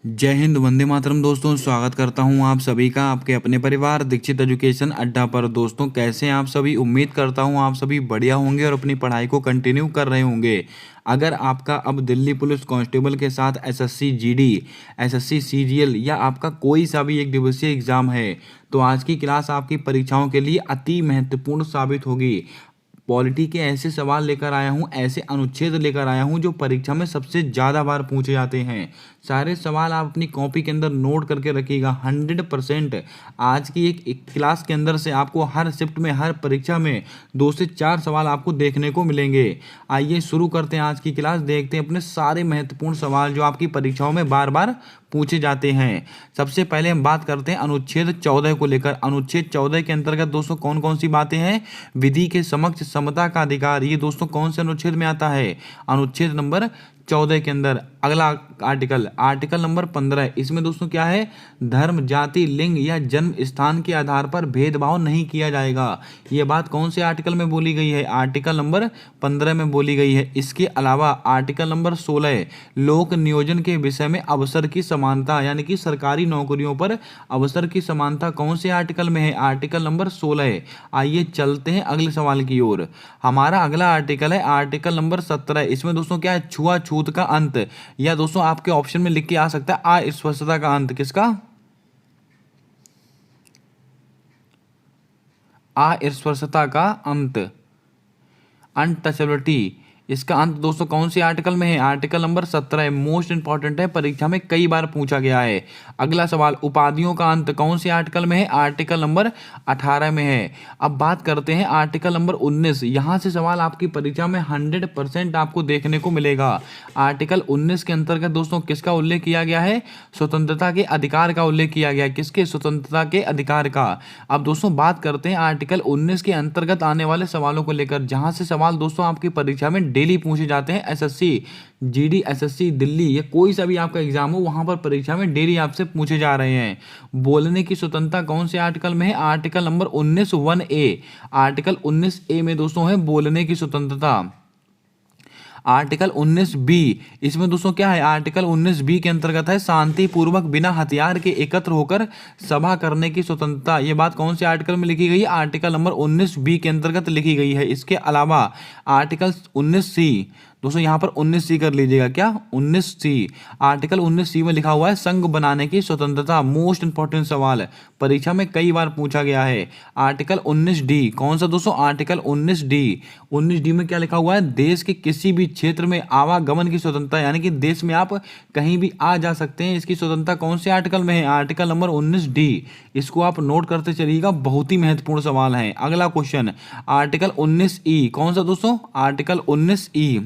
जय हिंद, वंदे मातरम। दोस्तों, स्वागत करता हूं आप सभी का आपके अपने परिवार दीक्षित एजुकेशन अड्डा पर। दोस्तों, कैसे हैं आप सभी? उम्मीद करता हूं आप सभी बढ़िया होंगे और अपनी पढ़ाई को कंटिन्यू कर रहे होंगे। अगर आपका अब दिल्ली पुलिस कांस्टेबल के साथ एसएससी जीडी, एसएससी सीजीएल या आपका कोई सा भी एक दिवसीय एग्जाम है, तो आज की क्लास आपकी परीक्षाओं के लिए अति महत्वपूर्ण साबित होगी। पॉलिटी के ऐसे सवाल लेकर आया हूँ, ऐसे अनुच्छेद लेकर आया हूँ जो परीक्षा में सबसे ज़्यादा बार पूछे जाते हैं। सारे सवाल आप अपनी कॉपी के अंदर नोट करके रखिएगा। 100% आज की एक क्लास के अंदर से आपको हर शिफ्ट में, हर परीक्षा में 2 से 4 सवाल आपको देखने को मिलेंगे। आइए शुरू करते हैं आज की क्लास। देखते हैं अपने सारे महत्वपूर्ण सवाल जो आपकी परीक्षाओं में बार बार पूछे जाते हैं। सबसे पहले हम बात करते हैं अनुच्छेद 14 को लेकर। अनुच्छेद 14 के अंतर्गत दोस्तों कौन कौन सी बातें हैं? विधि के समक्ष समता का अधिकार। ये दोस्तों कौन से अनुच्छेद में आता है? अनुच्छेद नंबर 14 के अंदर। अगला आर्टिकल नंबर 15। इसमें दोस्तों क्या है? धर्म, जाति, लिंग या जन्म स्थान के आधार पर भेदभाव नहीं किया जाएगा। यह बात कौन से आर्टिकल में बोली गई है? आर्टिकल नंबर 15 में बोली गई है। इसके अलावा आर्टिकल नंबर 16, लोक नियोजन के विषय में अवसर की समानता, यानी कि सरकारी नौकरियों पर अवसर की समानता कौन से आर्टिकल में है? Article number 16। आइए चलते हैं अगले सवाल की ओर। हमारा अगला आर्टिकल है आर्टिकल नंबर 17। इसमें दोस्तों क्या है? छुआछूत का अंत, या दोस्तों आपके ऑप्शन में लिख के आ सकता है अस्पृश्यता का अंत। किसका? अस्पृश्यता का अंत, अनटचेबिलिटी। इसका अंत दोस्तों कौन सी आर्टिकल में है? आर्टिकल नंबर 17 है। मोस्ट इंपॉर्टेंट है, परीक्षा में कई बार पूछा गया है। अगला सवाल, उपाधियों का अंत कौन से आर्टिकल में है? आर्टिकल नंबर 18 में है। अब बात करते हैं आर्टिकल नंबर 19। यहां से सवाल आपकी परीक्षा में 100% आपको देखने को मिलेगा। आर्टिकल 19 के अंतर्गत दोस्तों किसका उल्लेख किया गया है? स्वतंत्रता के अधिकार का उल्लेख किया गया है। किसके? स्वतंत्रता के अधिकार का। अब दोस्तों बात करते हैं आर्टिकल 19 के अंतर्गत आने वाले सवालों को लेकर, जहां से सवाल दोस्तों आपकी परीक्षा में डेली पूछे जाते हैं। एसएससी जीडी, एसएससी दिल्ली या कोई सा भी आपका एग्जाम हो, वहां पर परीक्षा में डेली आपसे पूछे जा रहे हैं। बोलने की स्वतंत्रता कौन से आर्टिकल में है? Article number 19 1A। Article 19A में दोस्तों है बोलने की स्वतंत्रता। आर्टिकल 19B, इसमें दोस्तों क्या है? आर्टिकल 19B के अंतर्गत है शांतिपूर्वक बिना हथियार के एकत्र होकर सभा करने की स्वतंत्रता। ये बात कौन से आर्टिकल में लिखी गई है? आर्टिकल नंबर 19B के अंतर्गत लिखी गई है। इसके अलावा आर्टिकल 19C, दोस्तों यहाँ पर 19C कर लीजिएगा। क्या? 19C। आर्टिकल 19C में लिखा हुआ है संघ बनाने की स्वतंत्रता। मोस्ट इंपॉर्टेंट सवाल है, परीक्षा में कई बार पूछा गया है। आर्टिकल 19D कौन सा दोस्तों? Article 19D। 19D में क्या लिखा हुआ है? देश के किसी भी क्षेत्र में आवागमन की स्वतंत्रता, यानी कि देश में आप कहीं भी आ जा सकते हैं। इसकी स्वतंत्रता कौन से आर्टिकल में है? Article number 19D। इसको आप नोट करते चलिएगा, बहुत ही महत्वपूर्ण सवाल है। अगला क्वेश्चन, आर्टिकल 19E कौन सा दोस्तों? Article 19E।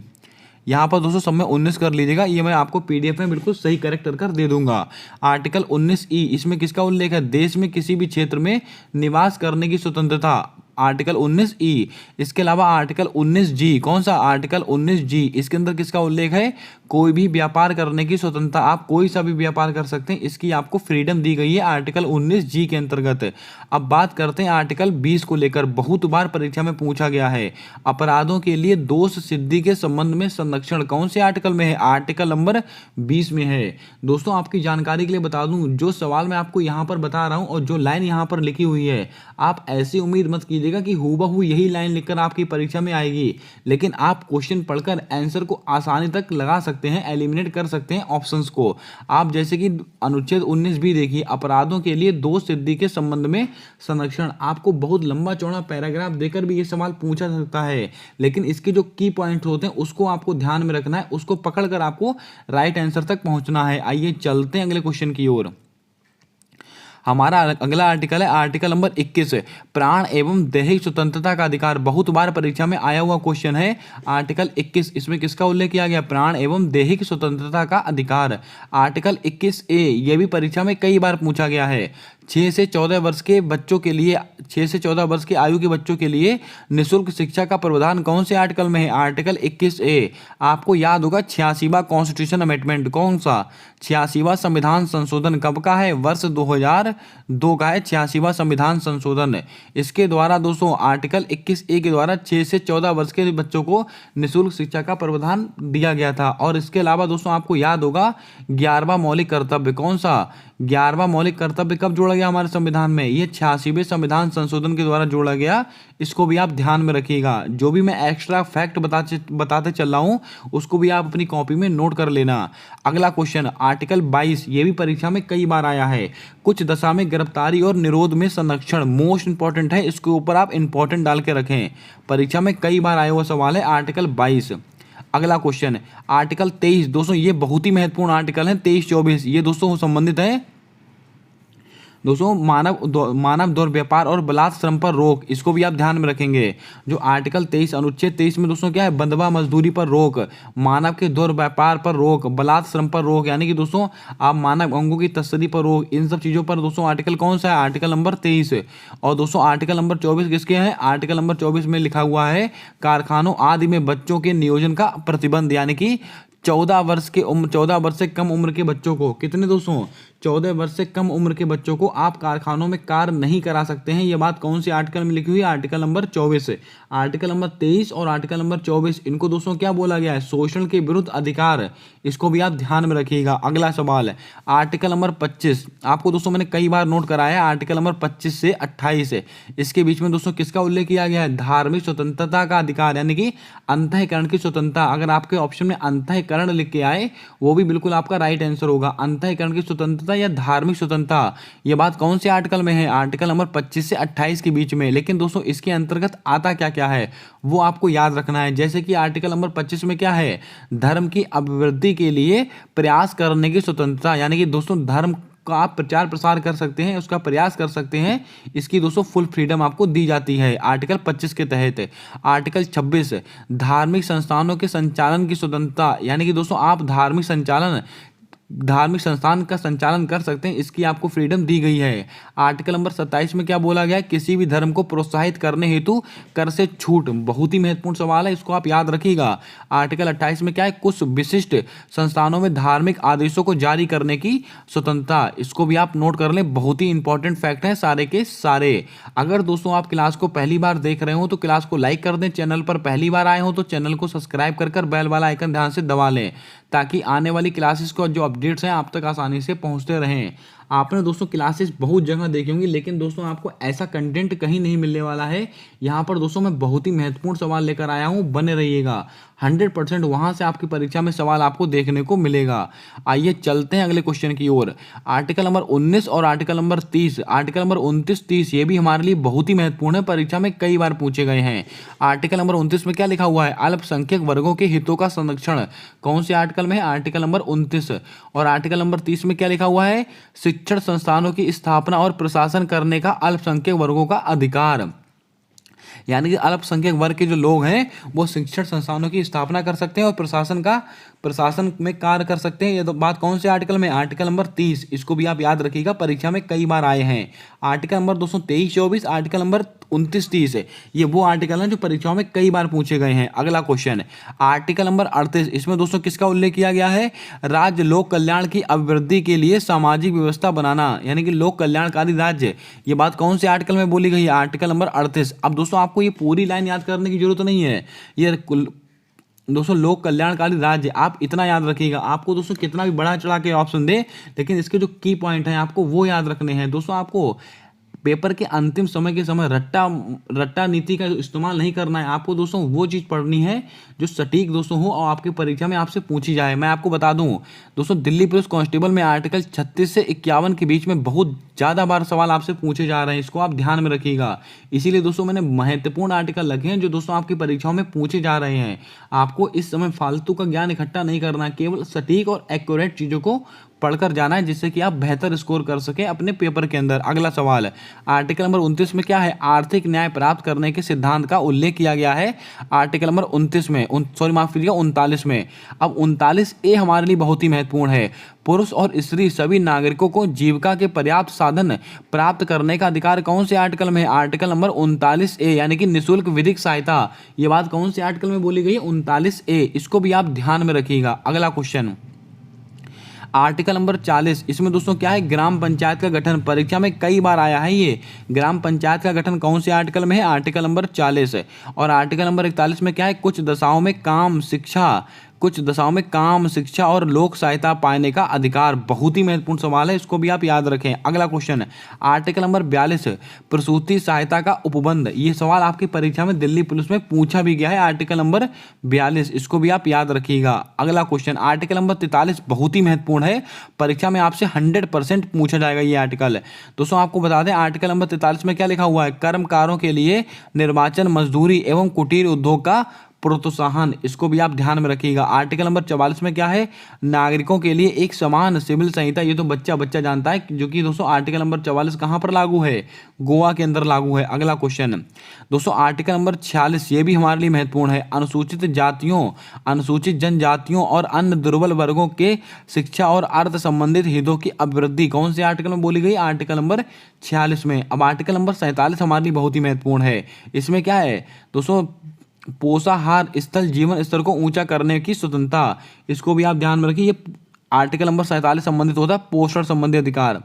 यहाँ पर दोस्तों सब में 19 कर लीजिएगा, ये मैं आपको पीडीएफ में बिल्कुल सही करेक्ट कर दे दूंगा। आर्टिकल 19E, इसमें किसका उल्लेख है? देश में किसी भी क्षेत्र में निवास करने की स्वतंत्रता। Article 19E। इसके अलावा आर्टिकल 19G, कौन सा? Article 19G। इसके अंदर किसका उल्लेख है? कोई भी व्यापार करने की स्वतंत्रता, आप कोई सा भी व्यापार कर सकते हैं, इसकी आपको फ्रीडम दी गई है आर्टिकल 19G के अंतर्गत। अब बात करते हैं आर्टिकल 20 को लेकर, बहुत बार परीक्षा में पूछा गया है। अपराधों के लिए दोष सिद्धि के संबंध में संरक्षण कौन से आर्टिकल में है? आर्टिकल नंबर 20 में है। दोस्तों आपकी जानकारी के लिए बता दूं, जो सवाल मैं आपको यहाँ पर बता रहा हूँ और जो लाइन यहाँ पर लिखी हुई है, आप ऐसी उम्मीद मत कीजिएगा कि हूबहू यही लाइन लिखकर आपकी परीक्षा में आएगी, लेकिन आप क्वेश्चन पढ़कर आंसर को आसानी तक लगा सकते हैं, एलिमिनेट कर सकते हैं ऑप्शंस को। आप जैसे कि अनुच्छेद 19 भी देखिए, अपराधों के लिए दोष सिद्धि के संबंध में संरक्षण। आपको बहुत लंबा चौड़ा पैराग्राफ देकर भी ये सवाल पूछा जा सकता है, लेकिन इसके जो की पॉइंट होते हैं उसको आपको ध्यान में रखना है, उसको पकड़कर आपको राइट आंसर तक पहुंचना है। आइए चलते हैं अगले क्वेश्चन की ओर। हमारा अगला आर्टिकल है आर्टिकल नंबर 21, प्राण एवं दैहिक स्वतंत्रता का अधिकार। बहुत बार परीक्षा में आया हुआ क्वेश्चन है। आर्टिकल 21, इसमें किसका उल्लेख किया गया? प्राण एवं दैहिक स्वतंत्रता का अधिकार। आर्टिकल 21A, यह भी परीक्षा में कई बार पूछा गया है। 6 से 14 वर्ष के बच्चों के लिए 6 से 14 वर्ष की आयु के बच्चों के लिए निःशुल्क शिक्षा का प्रावधान कौन से आर्टिकल में है? Article 21A। आपको याद होगा 86वां कॉन्स्टिट्यूशन अमेंडमेंट कौन सा? 86वां संविधान संशोधन कब का है? वर्ष 2002 का है 86वां संविधान संशोधन। इसके द्वारा दोस्तों आर्टिकल 21A के द्वारा 6 से 14 वर्ष के बच्चों को निःशुल्क शिक्षा का प्रावधान दिया गया था। और इसके अलावा दोस्तों आपको याद होगा 11वां मौलिक कर्तव्य कौन सा? 11वां मौलिक कर्तव्य कब जोड़ा गया हमारे संविधान में? ये 86वें संविधान संशोधन के द्वारा जोड़ा गया। इसको भी आप ध्यान में रखिएगा। जो भी मैं एक्स्ट्रा फैक्ट बताते चल रहा हूँ उसको भी आप अपनी कॉपी में नोट कर लेना। अगला क्वेश्चन आर्टिकल 22, ये भी परीक्षा में कई बार आया है। कुछ दशा में गिरफ्तारी और निरोध में संरक्षण मोस्ट इंपॉर्टेंट है, इसके ऊपर आप इंपॉर्टेंट डाल के रखें। परीक्षा में कई बार आया हुआ सवाल है आर्टिकल 22। अगला क्वेश्चन आर्टिकल 23, दोस्तों ये बहुत ही महत्वपूर्ण आर्टिकल है। 23-24 ये दोस्तों संबंधित है दोस्तों मानव दुर्व्यापार और बलात्कार श्रम पर रोक, इसको भी आप ध्यान में रखेंगे। जो आर्टिकल 23 अनुच्छेद 23 में दोस्तों क्या है? बंधुआ मजदूरी पर रोक, मानव के दुर्व्यापार पर रोक, बलात्कार श्रम पर रोक, यानी कि दोस्तों आप मानव अंगों की तस्करी पर रोक, इन सब चीज़ों पर दोस्तों आर्टिकल कौन सा है? Article number 23। और दोस्तों आर्टिकल नंबर 24 किसके हैं? आर्टिकल नंबर 24 में लिखा हुआ है कारखानों आदि में बच्चों के नियोजन का प्रतिबंध, यानी कि 14 वर्ष से कम उम्र के बच्चों को, कितने दोस्तों? 14 वर्ष से कम उम्र के बच्चों को आप कारखानों में कार्य नहीं करा सकते हैं। ये बात कौन से आर्टिकल में लिखी हुई है? Article number 24। आर्टिकल नंबर 23 और आर्टिकल नंबर 24 इनको दोस्तों क्या बोला गया है? शोषण के विरुद्ध अधिकार, इसको भी आप ध्यान में रखिएगा। अगला सवाल है आर्टिकल नंबर 25। आपको दोस्तों मैंने कई बार नोट कराया है आर्टिकल नंबर 25 से 28 इसके बीच में दोस्तों किसका उल्लेख किया गया है? धार्मिक स्वतंत्रता का अधिकार, यानी कि अंतःकरण की स्वतंत्रता। अगर आपके ऑप्शन में अंतःकरण लिख के आए वो भी बिल्कुल आपका राइट आंसर होगा। अंतःकरण की स्वतंत्रता या धार्मिक स्वतंत्रता, ये बात कौन से आर्टिकल में है? आर्टिकल नंबर 25 से 28 के बीच में। लेकिन दोस्तों इसके अंतर्गत आता क्या क्या है वो आपको याद रखना है। जैसे कि आर्टिकल नंबर 25 में क्या है? धर्म की अभिवृद्धि के लिए प्रयास करने की स्वतंत्रता, यानी कि दोस्तों धर्म का आप प्रचार प्रसार कर सकते हैं, उसका प्रयास कर सकते हैं, इसकी दोस्तों फुल फ्रीडम आपको दी जाती है आर्टिकल 25 के तहत। आर्टिकल 26 धार्मिक संस्थानों के संचालन की स्वतंत्रता, यानी कि दोस्तों आप धार्मिक संस्थान का संचालन कर सकते हैं, इसकी आपको फ्रीडम दी गई है। आर्टिकल नंबर 27 में क्या बोला गया है? किसी भी धर्म को प्रोत्साहित करने हेतु कर से छूट, बहुत ही महत्वपूर्ण सवाल है, इसको आप याद रखिएगा। आर्टिकल 28 में क्या है? कुछ विशिष्ट संस्थानों में धार्मिक आदेशों को जारी करने की स्वतंत्रता, इसको भी आप नोट कर लें, बहुत ही इंपॉर्टेंट फैक्ट है सारे के सारे। अगर दोस्तों आप क्लास को पहली बार देख रहे हो तो क्लास को लाइक कर दें, चैनल पर पहली बार आए हो तो चैनल को सब्सक्राइब कर बेल वाला आइकन ध्यान से दबा लें, ताकि आने वाली क्लासेस को जो अपडेट्स हैं आप तक आसानी से पहुंचते रहें। आपने दोस्तों क्लासेस बहुत जगह देखी होंगी, लेकिन दोस्तों आपको ऐसा कंटेंट कहीं नहीं मिलने वाला है। यहाँ पर दोस्तों मैं बहुत ही महत्वपूर्ण सवाल लेकर आया हूँ, बने रहिएगा। 100% वहाँ से आपकी परीक्षा में सवाल आपको देखने को मिलेगा। आइए चलते हैं अगले क्वेश्चन की ओर। आर्टिकल नंबर 19 और आर्टिकल नंबर 30, आर्टिकल नंबर 29-30 ये भी हमारे लिए बहुत ही महत्वपूर्ण है, परीक्षा में कई बार पूछे गए हैं। आर्टिकल नंबर 29 में क्या लिखा हुआ है? अल्पसंख्यक वर्गों के हितों का संरक्षण, कौन से आर्टिकल में है? Article number 29। और आर्टिकल नंबर 30 में क्या लिखा हुआ है? शिक्षण संस्थानों की स्थापना और प्रशासन करने का अल्पसंख्यक वर्गों का अधिकार, यानी कि अल्पसंख्यक वर्ग के जो लोग हैं वो शिक्षण संस्थानों की स्थापना कर सकते हैं और प्रशासन में कार्य कर सकते हैं। ये तो बात कौन से आर्टिकल में? आर्टिकल नंबर 30, इसको भी आप याद रखिएगा, परीक्षा में कई बार आए हैं। आर्टिकल नंबर 23-24, आर्टिकल नंबर 29-30 ये वो आर्टिकल हैं जो परीक्षाओं में कई बार पूछे गए हैं। अगला क्वेश्चन आर्टिकल नंबर 38, इसमें दोस्तों किसका उल्लेख किया गया है? राज्य लोक कल्याण की अभिवृद्धि के लिए सामाजिक व्यवस्था बनाना, यानी कि लोक कल्याणकारी राज्य। ये बात कौन से आर्टिकल में बोली गई है? Article number 38। अब दोस्तों आपको ये पूरी लाइन याद करने की जरूरत नहीं है, ये दोस्तों लोक कल्याणकारी राज्य आप इतना याद रखिएगा। आपको दोस्तों कितना भी बड़ा चढ़ा के ऑप्शन दे, लेकिन इसके जो की पॉइंट हैं आपको वो याद रखने हैं। दोस्तों आपको पेपर के अंतिम समय के समय रट्टा नीति का इस्तेमाल नहीं करना है। आपको दोस्तों वो चीज़ पढ़नी है जो सटीक दोस्तों हो और आपकी परीक्षा में आपसे पूछी जाए। मैं आपको बता दूं दोस्तों, दिल्ली पुलिस कांस्टेबल में आर्टिकल 36 से 51 के बीच में बहुत ज़्यादा बार सवाल आपसे पूछे जा रहे हैं, इसको आप ध्यान में रखिएगा। इसीलिए दोस्तों मैंने महत्वपूर्ण आर्टिकल लगे हैं जो दोस्तों आपकी परीक्षाओं में पूछे जा रहे हैं। आपको इस समय फालतू का ज्ञान इकट्ठा नहीं करना है, केवल सटीक और एक्यूरेट चीज़ों को पढ़कर जाना है, जिससे कि आप बेहतर स्कोर कर सकें अपने पेपर के अंदर। अगला सवाल है आर्टिकल नंबर 29 में क्या है? आर्थिक न्याय प्राप्त करने के सिद्धांत का उल्लेख किया गया है आर्टिकल नंबर 29 में, 39 में। अब 39A हमारे लिए बहुत ही महत्वपूर्ण महत्वपूर्ण है। पुरुष और स्त्री सभी नागरिकों को जीविका के पर्याप्त साधन प्राप्त करने का अधिकार कौन से आर्टिकल में है? आर्टिकल नंबर 39A यानी कि निःशुल्क विधिक सहायता। ये बात कौन से आर्टिकल में बोली गई है? 39A। इसको भी आप ध्यान में रखिएगा। अगला क्वेश्चन आर्टिकल नंबर 40, इसमें दोस्तों क्या है? ग्राम पंचायत का गठन। परीक्षा में कई बार आया है ये। ग्राम पंचायत का गठन कौन से आर्टिकल में है? आर्टिकल नंबर 40 है। और आर्टिकल नंबर 41 में क्या है? कुछ दशाओं में काम, शिक्षा और लोक सहायता पाने का अधिकार। बहुत ही महत्वपूर्ण सवाल है, इसको भी आप याद रखें। अगला क्वेश्चन आर्टिकल नंबर 42, प्रसूति सहायता का उपबंध। ये सवाल आपकी परीक्षा में दिल्ली पुलिस में पूछा भी गया है। आर्टिकल नंबर 42, इसको भी आप याद रखिएगा। अगला क्वेश्चन आर्टिकल नंबर 43, बहुत ही महत्वपूर्ण है, परीक्षा में आपसे 100% पूछा जाएगा ये आर्टिकल। दोस्तों आपको बता दें आर्टिकल नंबर 43 में क्या लिखा हुआ है? कर्मकारों के लिए निर्वाचन, मजदूरी एवं कुटीर उद्योग का प्रोत्साहन। इसको भी आप ध्यान में रखिएगा। आर्टिकल नंबर 44 में क्या है? नागरिकों के लिए एक समान सिविल संहिता। ये तो बच्चा जानता है, जो कि दोस्तों आर्टिकल नंबर 44 कहां पर लागू है? गोवा के अंदर लागू है। अगला क्वेश्चन दोस्तों आर्टिकल नंबर 46, ये भी हमारे लिए महत्वपूर्ण है, अनुसूचित जातियों, अनुसूचित जनजातियों और अन्य दुर्बल वर्गों के शिक्षा और अर्थ संबंधित हितों की अभिवृद्धि। कौन से आर्टिकल में बोली गई? आर्टिकल नंबर 46 में। अब आर्टिकल नंबर 47 हमारे लिए बहुत ही महत्वपूर्ण है। इसमें क्या है दोस्तों? पोषाहार स्थल जीवन स्तर को ऊंचा करने की स्वतंत्रता। इसको भी आप ध्यान में रखिए। ये आर्टिकल नंबर 47 संबंधित होता है पोषण संबंधी अधिकार।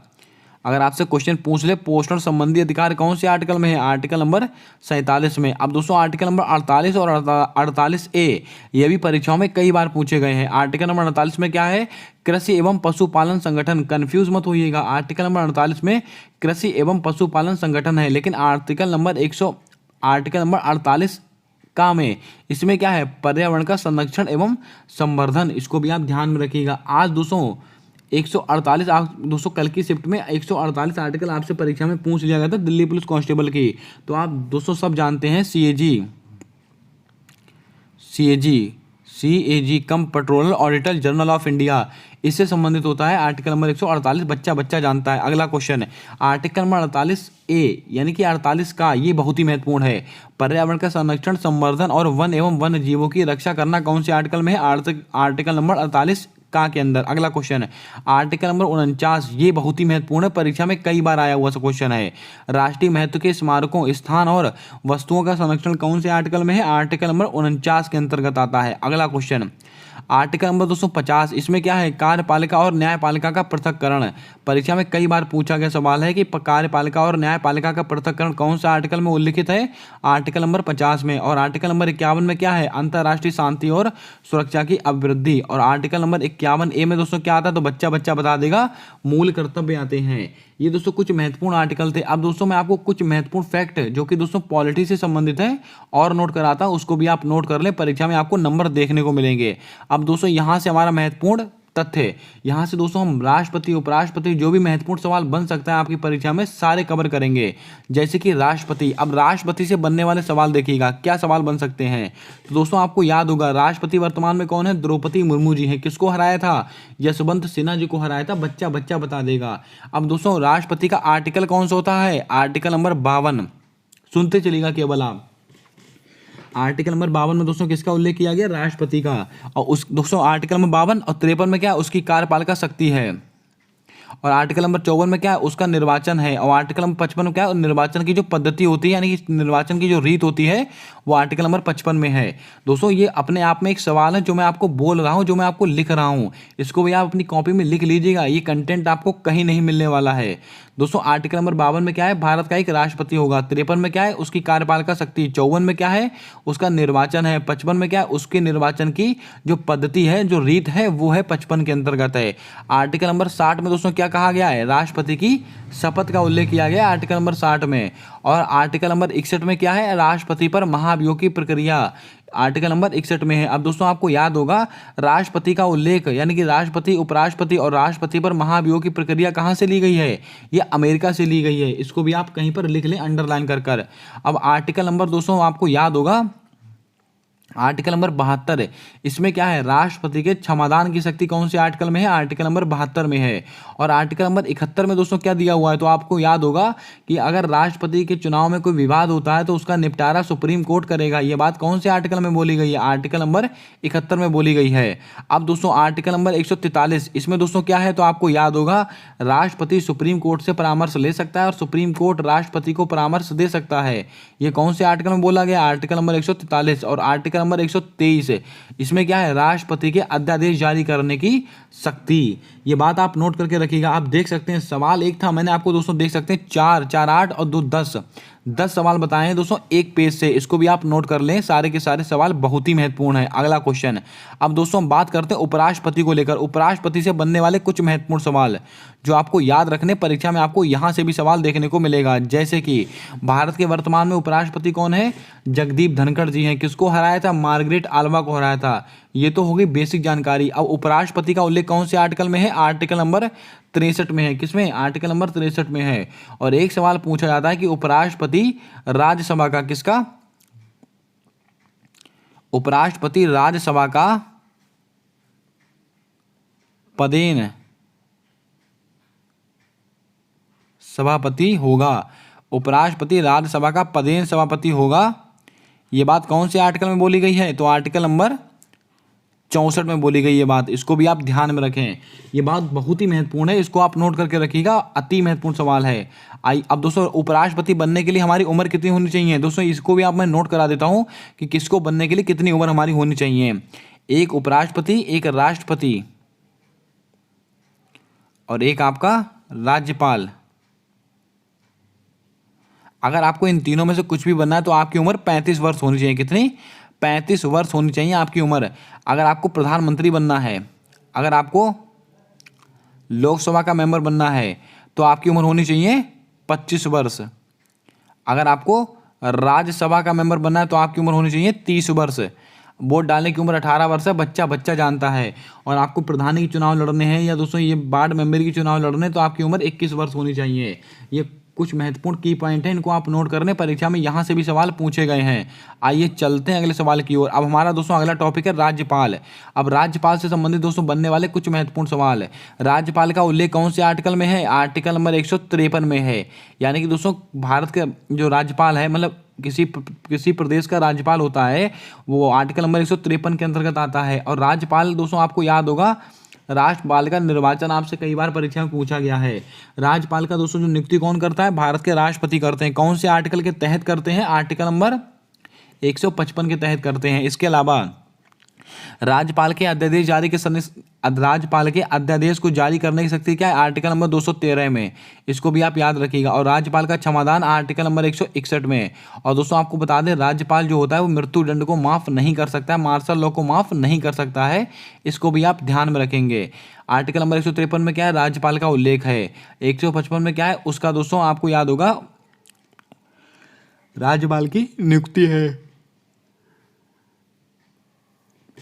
अगर आपसे क्वेश्चन पूछ ले पोषण संबंधी अधिकार कौन से आर्टिकल में है? आर्टिकल नंबर 47 में। अब दोस्तों आर्टिकल नंबर 48 और 48A ये भी परीक्षाओं में कई बार पूछे गए हैं। आर्टिकल नंबर 48 में क्या है? कृषि एवं पशुपालन संगठन। कंफ्यूज मत होइएगा, आर्टिकल नंबर 48 में कृषि एवं पशुपालन संगठन है, लेकिन आर्टिकल नंबर 48 का में इसमें क्या है? पर्यावरण का संरक्षण एवं संवर्धन। इसको भी आप ध्यान में रखिएगा। आज दोस्तों 148 दोस्तों कल की शिफ्ट में 148 आर्टिकल आपसे परीक्षा में पूछ लिया गया था दिल्ली पुलिस कांस्टेबल की। तो आप दोस्तों सब जानते हैं CAG come petrol auditor general of India, इससे संबंधित होता है आर्टिकल नंबर 148। बच्चा जानता है। अगला क्वेश्चन है आर्टिकल नंबर 48A यानी कि 48 का, ये बहुत ही महत्वपूर्ण है, पर्यावरण का संरक्षण, संवर्धन और वन एवं वन्य जीवों की रक्षा करना। कौन से आर्टिकल में है? आर्टिकल नंबर 48 का के अंदर। अगला क्वेश्चन है आर्टिकल नंबर 49, ये बहुत ही महत्वपूर्ण है, परीक्षा में कई बार आया हुआ क्वेश्चन है, राष्ट्रीय महत्व के स्मारकों, स्थान और वस्तुओं का संरक्षण कौन से आर्टिकल में है? आर्टिकल नंबर 49 के अंतर्गत आता है। अगला क्वेश्चन आर्टिकल नंबर 250, इसमें क्या है? कार्यपालिका और न्यायपालिका का पृथक्करण। परीक्षा में कई बार पूछा गया सवाल है कि कार्यपालिका और न्यायपालिका का पृथक्करण कौन सा आर्टिकल में उल्लिखित है? आर्टिकल नंबर 50 में। और आर्टिकल नंबर 51 में क्या है? अंतर्राष्ट्रीय शांति और सुरक्षा की अभिवृद्धि। और आर्टिकल नंबर 51A में दोस्तों क्या आता है? तो बच्चा बता देगा, मूल कर्तव्य आते हैं। ये दोस्तों कुछ महत्वपूर्ण आर्टिकल थे। अब दोस्तों मैं आपको कुछ महत्वपूर्ण फैक्ट जो कि दोस्तों पॉलिटी से संबंधित है और नोट कराता हूं, उसको भी आप नोट कर लें, परीक्षा में आपको नंबर देखने को मिलेंगे। अब दोस्तों यहां से हमारा महत्वपूर्ण तथ्य, यहां से दोस्तों हम राष्ट्रपति, उपराष्ट्रपति, जो भी महत्वपूर्ण सवाल बन सकता है आपकी परीक्षा में, सारे कवर करेंगे। जैसे कि राष्ट्रपति, अब राष्ट्रपति से बनने वाले सवाल देखिएगा क्या सवाल बन सकते हैं। तो दोस्तों आपको याद होगा राष्ट्रपति वर्तमान में कौन है? द्रौपदी मुर्मू जी हैं। किसको हराया था? यशवंत सिन्हा जी को हराया था। बच्चा बता देगा। अब दोस्तों राष्ट्रपति का आर्टिकल कौन सा होता है? Article number 52। सुनते चलिएगा केवल आप। आर्टिकल नंबर 52 में दोस्तों किसका उल्लेख किया गया? राष्ट्रपति का। और उस दोस्तों आर्टिकल नंबर 52 और 53 में क्या है? उसकी कार्यपालिका शक्ति है। और आर्टिकल नंबर 54 में क्या है? उसका निर्वाचन है। और आर्टिकल नंबर 55 में क्या है? निर्वाचन की जो पद्धति होती है, यानी कि निर्वाचन की जो रीत होती है, वो आर्टिकल नंबर 55 में है। दोस्तों ये अपने आप में एक सवाल है जो मैं आपको बोल रहा हूं, जो मैं आपको लिख रहा हूं, इसको भी आप अपनी कॉपी में लिख लीजिएगा। ये कंटेंट आपको कहीं नहीं मिलने वाला है। दोस्तों आर्टिकल नंबर 52 में क्या है? भारत का एक राष्ट्रपति होगा। 53 में क्या है? उसकी कार्यपालिका शक्ति। 54 में क्या है? उसका निर्वाचन है। 55 में क्या है? उसके निर्वाचन की जो पद्धति है, जो रीत है, वो है 55 के अंतर्गत है। आर्टिकल नंबर 60 में दोस्तों क्या कहा गया है? राष्ट्रपति की शपथ का उल्लेख किया गया है आर्टिकल नंबर 60 में। और आर्टिकल नंबर 61 में क्या है? राष्ट्रपति पर महाभियोग की प्रक्रिया आर्टिकल नंबर 61 में है। अब दोस्तों आपको याद होगा राष्ट्रपति का उल्लेख, यानी कि राष्ट्रपति, उपराष्ट्रपति और राष्ट्रपति पर महाभियोग की प्रक्रिया कहां से ली गई है? ये अमेरिका से ली गई है। इसको भी आप कहीं पर लिख लें अंडरलाइन कर। अब आर्टिकल नंबर दोस्तों आपको याद होगा आर्टिकल नंबर 72 इसमें क्या है, राष्ट्रपति के क्षमादान की शक्ति कौन से आर्टिकल में है, आर्टिकल नंबर 72 में है। और आर्टिकल नंबर 71 में दोस्तों क्या दिया हुआ है, तो आपको याद होगा कि अगर राष्ट्रपति के चुनाव में कोई विवाद होता है तो उसका निपटारा सुप्रीम कोर्ट करेगा। ये बात कौन से आर्टिकल में बोली गई है, आर्टिकल नंबर 71 में बोली गई है। अब दोस्तों आर्टिकल नंबर 143 इसमें दोस्तों क्या है, तो आपको याद होगा राष्ट्रपति सुप्रीम कोर्ट से परामर्श ले सकता है और सुप्रीम कोर्ट राष्ट्रपति को परामर्श दे सकता है। ये कौन से आर्टिकल में बोला गया, आर्टिकल नंबर 143। और आर्टिकल नंबर 123 इसमें क्या है, राष्ट्रपति के अध्यादेश जारी करने की शक्ति। ये बात आप नोट करके रखिएगा। आप देख सकते हैं सवाल एक था, मैंने आपको दोस्तों देख सकते हैं 4 4 8 और 2 10 सवाल बताए हैं दोस्तों एक पेज से। इसको भी आप नोट कर लें, सारे के सारे सवाल बहुत ही महत्वपूर्ण है। अगला क्वेश्चन, अब दोस्तों हम बात करते हैं उपराष्ट्रपति को लेकर। उपराष्ट्रपति से बनने वाले कुछ महत्वपूर्ण सवाल जो आपको याद रखने, परीक्षा में आपको यहां से भी सवाल देखने को मिलेगा। जैसे कि भारत के वर्तमान में उपराष्ट्रपति कौन है, जगदीप धनखड़ जी हैं। किसको हराया था, मार्गरेट आल्वा को हराया था। ये तो होगी बेसिक जानकारी। अब उपराष्ट्रपति का उल्लेख कौन से आर्टिकल में है, आर्टिकल नंबर 63 में है। किसमें, आर्टिकल नंबर 63 में है। और एक सवाल पूछा जाता है कि उपराष्ट्रपति राज्यसभा का, किसका, उपराष्ट्रपति राज्यसभा का पदेन सभापति होगा। उपराष्ट्रपति राज्यसभा का पदेन सभापति होगा। ये बात कौन से आर्टिकल में बोली गई है, तो आर्टिकल नंबर 64 में बोली गई ये बात। इसको भी आप ध्यान में रखें, ये बात बहुत ही महत्वपूर्ण है। इसको आप नोट करके रखिएगा, अति महत्वपूर्ण सवाल है। अब दोस्तों उपराष्ट्रपति बनने के लिए हमारी उम्र कितनी होनी चाहिए दोस्तों, इसको भी आप मैं नोट करा देता हूं कि किसको बनने के लिए कितनी उम्र हमारी होनी चाहिए। एक उपराष्ट्रपति, एक राष्ट्रपति और एक आपका राज्यपाल। अगर आपको इन तीनों में से कुछ भी बनना है तो आपकी उम्र 35 वर्ष होनी चाहिए। कितनी, 35 वर्ष होनी चाहिए आपकी उम्र। अगर आपको प्रधानमंत्री बनना है, अगर आपको लोकसभा का मेंबर बनना है तो आपकी उम्र होनी चाहिए 25 वर्ष। अगर आपको राज्यसभा का मेंबर बनना है तो आपकी उम्र होनी चाहिए 30 वर्ष। वोट डालने की उम्र 18 वर्ष है, बच्चा बच्चा जानता है। और आपको प्रधानी के चुनाव लड़ने हैं या दोस्तों ये वार्ड मेंबर की चुनाव लड़ने तो आपकी उम्र 21 वर्ष होनी चाहिए। ये कुछ महत्वपूर्ण की पॉइंट है, इनको आप नोट कर लें, परीक्षा में यहाँ से भी सवाल पूछे गए हैं। आइए चलते हैं अगले सवाल की ओर। अब हमारा दोस्तों अगला टॉपिक है राज्यपाल। अब राज्यपाल से संबंधित दोस्तों बनने वाले कुछ महत्वपूर्ण सवाल है। राज्यपाल का उल्लेख कौन से आर्टिकल में है, आर्टिकल नंबर 153 में है। यानी कि दोस्तों भारत के जो राज्यपाल है, मतलब किसी प्रदेश का राज्यपाल होता है, वो आर्टिकल नंबर 153 के अंतर्गत आता है। और राज्यपाल दोस्तों आपको याद होगा राष्ट्रपाल का निर्वाचन आपसे कई बार परीक्षा में पूछा गया है। राज्यपाल का दोस्तों जो नियुक्ति कौन करता है, भारत के राष्ट्रपति करते हैं। कौन से आर्टिकल के तहत करते हैं, आर्टिकल नंबर 155 के तहत करते हैं। इसके अलावा राज्यपाल के अध्यादेश जारी के राज्यपाल के अध्यादेश को जारी करने की शक्ति क्या है, आर्टिकल नंबर 213 में। इसको भी आप याद रखिएगा। और राज्यपाल का क्षमादान आर्टिकल नंबर 161 में। और दोस्तों आपको बता दें राज्यपाल जो होता है वो मृत्युदंड को माफ नहीं कर सकता है, मार्शल लॉ को माफ नहीं कर सकता है। इसको भी आप ध्यान में रखेंगे। आर्टिकल नंबर 153 में क्या है, राज्यपाल का उल्लेख है। 155 में क्या है, उसका दोस्तों आपको याद होगा राज्यपाल की नियुक्ति है,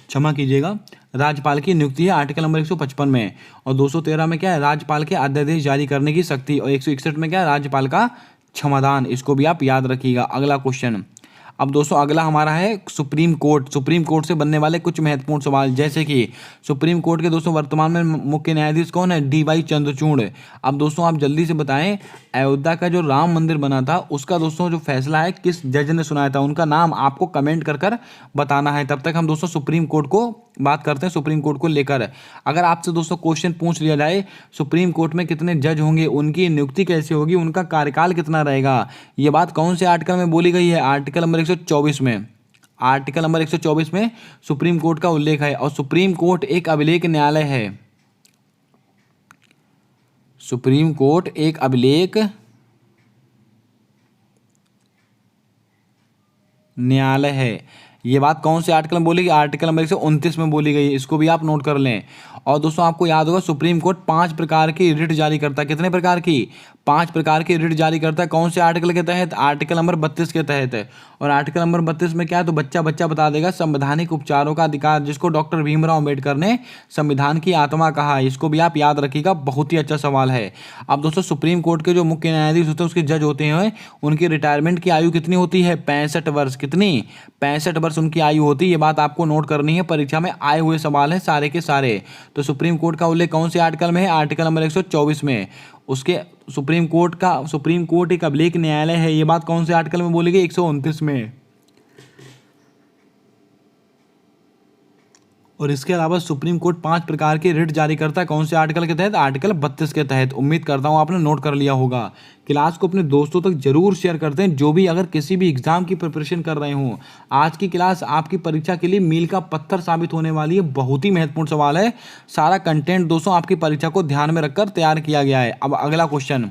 क्षमा कीजिएगा, राज्यपाल की नियुक्ति है आर्टिकल नंबर 155 में। और 213 में क्या है, राज्यपाल के अध्यादेश जारी करने की शक्ति। और 161 में क्या है, राज्यपाल का क्षमादान। इसको भी आप याद रखिएगा। अगला क्वेश्चन, अब दोस्तों अगला हमारा है सुप्रीम कोर्ट। सुप्रीम कोर्ट से बनने वाले कुछ महत्वपूर्ण सवाल, जैसे कि सुप्रीम कोर्ट के दोस्तों वर्तमान में मुख्य न्यायाधीश कौन है, DY चंद्रचूड़। अब दोस्तों आप जल्दी से बताएं, अयोध्या का जो राम मंदिर बना था उसका दोस्तों जो फैसला है किस जज ने सुनाया था, उनका नाम आपको कमेंट कर कर बताना है। तब तक हम दोस्तों सुप्रीम कोर्ट को बात करते हैं, सुप्रीम कोर्ट को लेकर। अगर आपसे दोस्तों क्वेश्चन पूछ लिया जाए सुप्रीम कोर्ट में कितने जज होंगे, उनकी नियुक्ति कैसे होगी, उनका कार्यकाल कितना रहेगा, ये बात कौन से आर्टिकल में बोली गई है, आर्टिकल नंबर 124 में। आर्टिकल नंबर 124 में सुप्रीम कोर्ट का उल्लेख है। और सुप्रीम कोर्ट एक अभिलेख न्यायालय है। सुप्रीम कोर्ट एक अभिलेख न्यायालय है। ये बात कौन से आर्टिकल में बोली गई, आर्टिकल नंबर 129 में बोली गई है। इसको भी आप नोट कर लें। और दोस्तों आपको याद होगा सुप्रीम कोर्ट 5 प्रकार की रिट जारी करता है। कितने प्रकार की, 5 प्रकार की रिट जारी करता है। कौन से आर्टिकल के तहत, आर्टिकल नंबर 32 के तहत। और आर्टिकल नंबर 32 में क्या है, तो बच्चा बच्चा बता देगा, संवैधानिक उपचारों का अधिकार, जिसको डॉक्टर भीमराव अम्बेडकर ने संविधान की आत्मा कहा है। इसको भी आप याद रखिएगा, बहुत ही अच्छा सवाल है। अब दोस्तों सुप्रीम कोर्ट के जो मुख्य न्यायाधीश होते हैं, उसके जज होते हैं, उनकी रिटायरमेंट की आयु कितनी होती है, 65 वर्ष। कितनी, 65 वर्ष वर्ष उनकी आयु होती है, ये बात आपको नोट करनी है। परीक्षा में आए हुए सवाल हैं सारे के सारे। तो सुप्रीम कोर्ट का उल्लेख कौन से आर्टिकल में है? आर्टिकल नंबर 124 में। उसके सुप्रीम कोर्ट एक अभिलेख न्यायालय है, ये बात कौन से आर्टिकल में बोली गई? 129 में। और इसके अलावा सुप्रीम कोर्ट 5 प्रकार के रिट जारी करता है, कौन से आर्टिकल के तहत? आर्टिकल 32 के तहत। उम्मीद करता हूं आपने नोट कर लिया होगा। क्लास को अपने दोस्तों तक जरूर शेयर करते हैं, जो भी अगर किसी भी एग्जाम की प्रिपरेशन कर रहे हों। आज की क्लास आपकी परीक्षा के लिए मील का पत्थर साबित होने वाली है। बहुत ही महत्वपूर्ण सवाल है। सारा कंटेंट दोस्तों आपकी परीक्षा को ध्यान में रखकर तैयार किया गया है। अब अगला क्वेश्चन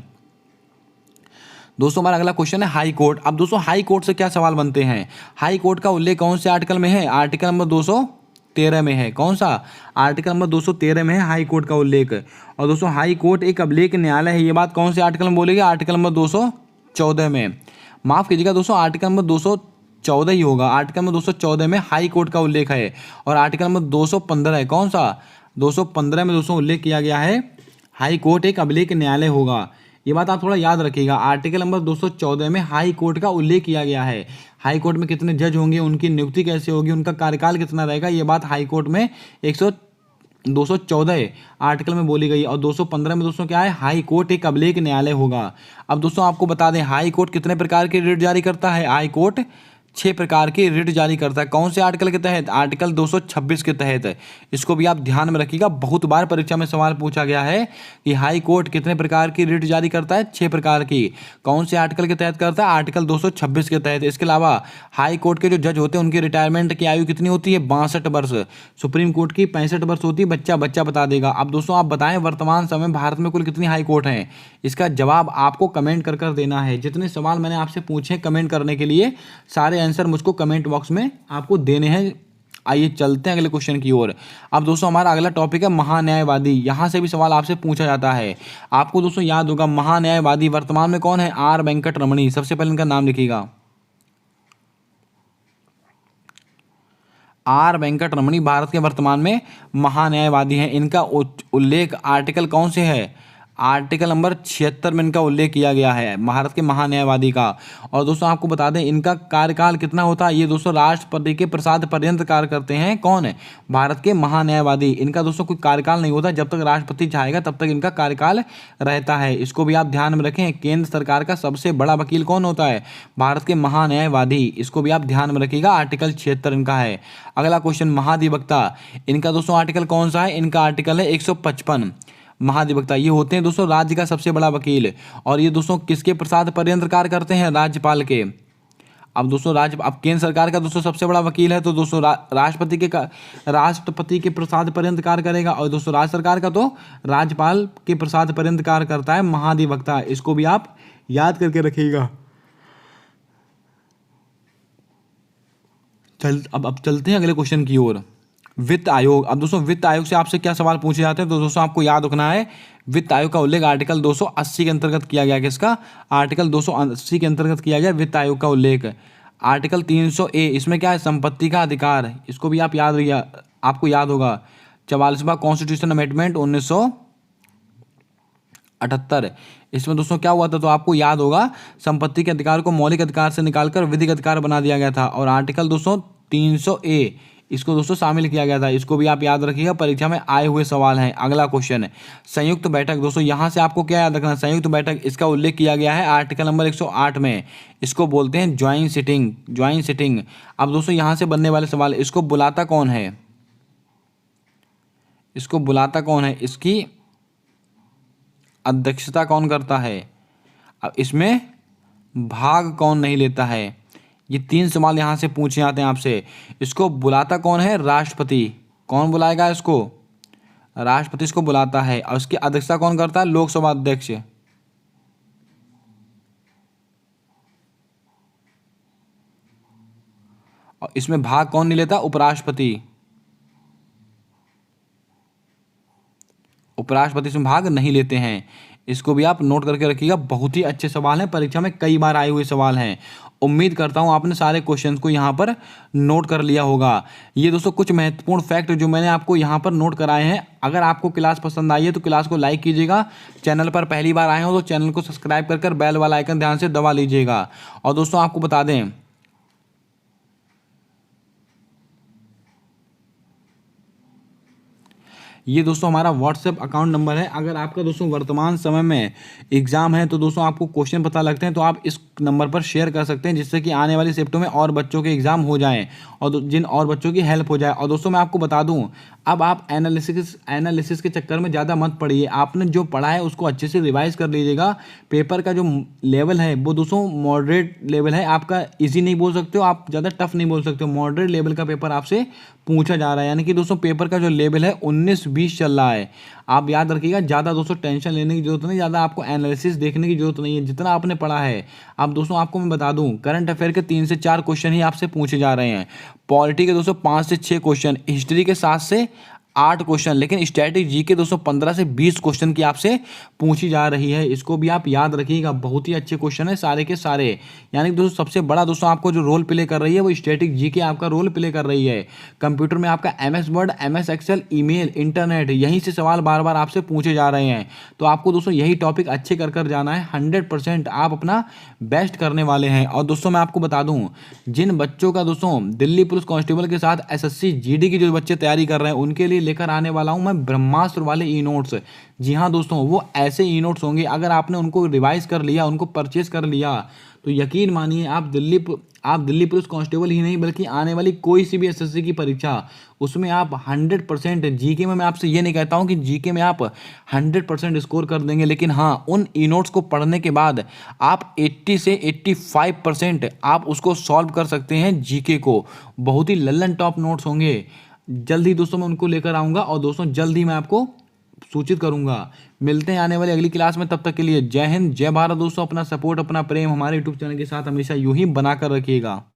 दोस्तों, हमारा अगला क्वेश्चन है हाई कोर्ट। अब दोस्तों हाई कोर्ट से क्या सवाल बनते हैं? हाई कोर्ट का उल्लेख कौन से आर्टिकल में है? आर्टिकल नंबर 213 में है। कौन सा? आर्टिकल नंबर 213 में है हाई कोर्ट का उल्लेख। और दोस्तों हाई कोर्ट एक अभिलेख न्यायालय है, ये बात कौन से आर्टिकल में बोलेगी? आर्टिकल नंबर 214 में। माफ कीजिएगा दोस्तों, आर्टिकल नंबर 214 ही होगा। आर्टिकल नंबर 214 में हाई कोर्ट का उल्लेख है। और आर्टिकल नंबर 215 है। कौन सा? 215 में दोस्तों उल्लेख किया गया है हाई कोर्ट एक अभिलेख न्यायालय होगा। ये बात आप थोड़ा याद रखिएगा। आर्टिकल नंबर 214 में हाई कोर्ट का उल्लेख किया गया है। हाई कोर्ट में कितने जज होंगे, उनकी नियुक्ति कैसे होगी, उनका कार्यकाल कितना रहेगा, ये बात हाई कोर्ट में 214 आर्टिकल में बोली गई। और 215 में दोस्तों क्या है? हाई कोर्ट एक अभिलेख न्यायालय होगा। अब दोस्तों आपको बता दें, हाई कोर्ट कितने प्रकार के रिट जारी करता है? हाई कोर्ट 6 प्रकार की रिट जारी करता है। कौन से आर्टिकल के तहत? आर्टिकल 226 के तहत। इसको भी आप ध्यान में रखिएगा, बहुत बार परीक्षा में सवाल पूछा गया है कि हाई कोर्ट कितने प्रकार की रिट जारी करता है? 6 प्रकार की। कौन से आर्टिकल के तहत करता है? आर्टिकल 226 के तहत। इसके अलावा हाई कोर्ट के जो जज होते हैं उनकी रिटायरमेंट की आयु कितनी होती है? 62 वर्ष। सुप्रीम कोर्ट की 65 वर्ष होती है। बच्चा बच्चा बता देगा। अब दोस्तों आप बताएं, वर्तमान समय भारत में कुल कितनी हाई कोर्ट हैं? इसका जवाब आपको कमेंट कर देना है। जितने सवाल मैंने आपसे पूछे कमेंट करने के लिए, सारे आंसर मुझको कमेंट बॉक्स में आपको देने हैं। आइए चलते हैं अगले क्वेश्चन की ओर। अब दोस्तों हमारा अगला टॉपिक है महान्यायवादी। यहां से भी सवाल आपसे पूछा जाता है। आपको दोस्तों याद होगा महान्यायवादी वर्तमान में कौन है? आर वेंकट रमणी। सबसे पहले इनका नाम लिखिएगा, आर वेंकट रमणी भारत के वर्तमान में महान्यायवादी हैं। इनका उल्लेख आर्टिकल कौन से है? आर्टिकल नंबर 76 में इनका उल्लेख किया गया है, भारत के महान्यायवादी का। और दोस्तों आपको बता दें इनका कार्यकाल कितना होता है? ये दोस्तों राष्ट्रपति के प्रसाद पर्यंत कार्य करते हैं। कौन है? भारत के महान्यायवादी। इनका दोस्तों कोई कार्यकाल नहीं होता, जब तक राष्ट्रपति चाहेगा तब तक इनका कार्यकाल रहता है। इसको भी आप ध्यान में रखें। केंद्र सरकार का सबसे बड़ा वकील कौन होता है? भारत के महान्यायवादी। इसको भी आप ध्यान में रखिएगा। आर्टिकल 76 इनका है। अगला क्वेश्चन महाधिवक्ता। इनका दोस्तों आर्टिकल कौन सा है? इनका आर्टिकल है 155। महाधिवक्ता ये होते हैं दोस्तों राज्य का सबसे बड़ा वकील। और ये दोस्तों किसके प्रसाद पर्यंत कार्य करते हैं? राज्यपाल के। अब दोस्तों अब केंद्र सरकार का दोस्तों सबसे बड़ा वकील है, तो दोस्तों राष्ट्रपति के प्रसाद पर्यंत कार्य करेगा। और दोस्तों राज्य सरकार का तो राज्यपाल के प्रसाद पर्यंत कार्य करता है महाधिवक्ता। इसको भी आप याद करके रखिएगा। अब चलते हैं अगले क्वेश्चन की ओर। वित्त आयोग। अब दोस्तों वित्त आयोग से आपसे क्या सवाल पूछे जाते हैं? तो दोस्तों आपको याद रखना है, वित्त आयोग का उल्लेख आर्टिकल 280 के अंतर्गत किया गया। किसका? आर्टिकल 280 के अंतर्गत किया गया वित्त आयोग का उल्लेख। आर्टिकल 300A इसमें क्या है? संपत्ति का अधिकार। इसको भी आपको याद होगा। 44वां कॉन्स्टिट्यूशन अमेंडमेंट 1978। इसमें दोस्तों क्या हुआ था? तो आपको याद होगा, संपत्ति के अधिकार को मौलिक अधिकार से निकालकर विधिक अधिकार बना दिया गया था। और आर्टिकल दोस्तों 300A इसको दोस्तों शामिल किया गया था। इसको भी आप याद रखिएगा, परीक्षा में आए हुए सवाल हैं। अगला क्वेश्चन है संयुक्त बैठक। दोस्तों यहां से आपको क्या याद रखना है? संयुक्त बैठक, इसका उल्लेख किया गया है आर्टिकल नंबर 108 में। इसको बोलते हैं ज्वाइंट सिटिंग। Joint sitting. अब दोस्तों यहां से बनने वाले सवाल, इसको बुलाता कौन है? इसको बुलाता कौन है? इसकी अध्यक्षता कौन करता है? अब इसमें भाग कौन नहीं लेता है? ये 3 सवाल यहां से पूछे जाते हैं आपसे। इसको बुलाता कौन है? राष्ट्रपति। कौन बुलाएगा इसको? राष्ट्रपति इसको बुलाता है। और इसकी अध्यक्षता कौन करता है? लोकसभा अध्यक्ष। और इसमें भाग कौन नहीं लेता? उपराष्ट्रपति। उपराष्ट्रपति इसमें भाग नहीं लेते हैं। इसको भी आप नोट करके रखिएगा। बहुत ही अच्छे सवाल हैं, परीक्षा में कई बार आए हुए सवाल हैं। उम्मीद करता हूं आपने सारे क्वेश्चंस को यहां पर नोट कर लिया होगा। ये दोस्तों कुछ महत्वपूर्ण फैक्ट जो मैंने आपको यहां पर नोट कराए हैं। अगर आपको क्लास पसंद आई है तो क्लास को लाइक कीजिएगा। चैनल पर पहली बार आए हो तो चैनल को सब्सक्राइब कर बेल वाला आइकन ध्यान से दबा लीजिएगा। और दोस्तों आपको बता दें, ये दोस्तों हमारा व्हाट्सएप अकाउंट नंबर है। अगर आपका दोस्तों वर्तमान समय में एग्ज़ाम है तो दोस्तों आपको क्वेश्चन पता लगते हैं तो आप इस नंबर पर शेयर कर सकते हैं, जिससे कि आने वाली शिफ्टों में और बच्चों के एग्ज़ाम हो जाएँ और जिन और बच्चों की हेल्प हो जाए। और दोस्तों मैं आपको बता दूँ, अब आप एनालिसिस के चक्कर में ज़्यादा मत पड़िए। आपने जो पढ़ा है उसको अच्छे से रिवाइज़ कर लीजिएगा। पेपर का जो लेवल है वो दोस्तों मॉडरेट लेवल है आपका। ईज़ी नहीं बोल सकते हो आप, ज़्यादा टफ नहीं बोल सकते हो, मॉडरेट लेवल का पेपर आपसे पूछा जा रहा है। यानी कि दोस्तों पेपर का जो लेवल है 19-20 चल रहा है। आप याद रखिएगा, ज़्यादा दोस्तों टेंशन लेने की ज़रूरत नहीं, ज़्यादा आपको एनालिसिस देखने की ज़रूरत नहीं है, जितना आपने पढ़ा है। अब दोस्तों आपको मैं बता दूं, करंट अफेयर के 3 से 4 क्वेश्चन ही आपसे पूछे जा रहे हैं। पॉलिटी के दोस्तों 5 से 6 क्वेश्चन, हिस्ट्री के 7 से 8 क्वेश्चन, लेकिन स्टैटिक जी के दोस्तों 15 से 20 क्वेश्चन की आपसे पूछी जा रही है। इसको भी आप याद रखिएगा, बहुत ही अच्छे क्वेश्चन है सारे के सारे। यानी कि दोस्तों सबसे बड़ा दोस्तों आपको जो रोल प्ले कर रही है वो स्टैटिक जी के आपका रोल प्ले कर रही है। कंप्यूटर में आपका MS word, MS excel, email, internet, यहीं से सवाल बार बार आपसे पूछे जा रहे हैं। तो आपको दोस्तों यही टॉपिक अच्छे कर कर जाना है। 100% आप अपना बेस्ट करने वाले हैं। और दोस्तों मैं आपको बता दूं, जिन बच्चों का दोस्तों दिल्ली पुलिस कांस्टेबल के साथ SSC GD की जो बच्चे तैयारी कर रहे हैं उनके लिए लेकर आने वाला हूं मैं ब्रह्मास्त्र वाले ई नोट्स। जी हाँ दोस्तों, वो ऐसे ई नोट्स होंगे, अगर आपने उनको रिवाइज कर लिया, उनको परचेज कर लिया, तो यकीन मानिए आप दिल्ली पुलिस कांस्टेबल ही नहीं बल्कि आने वाली कोई सी भी SSC की परीक्षा, उसमें आप 100% जीके में, मैं आपसे ये नहीं कहता हूँ कि जीके में आप 100% स्कोर कर देंगे, लेकिन हाँ उन ई नोट्स को पढ़ने के बाद आप 80 से 85% आप उसको सॉल्व कर सकते हैं जीके को। बहुत ही लल्लन टॉप नोट्स होंगे। जल्द ही दोस्तों मैं उनको लेकर आऊँगा और दोस्तों जल्द ही मैं आपको सूचित करूंगा। मिलते हैं आने वाली अगली क्लास में, तब तक के लिए जय हिंद, जय भारत। दोस्तों अपना सपोर्ट, अपना प्रेम हमारे यूट्यूब चैनल के साथ हमेशा यूं ही बनाकर रखिएगा।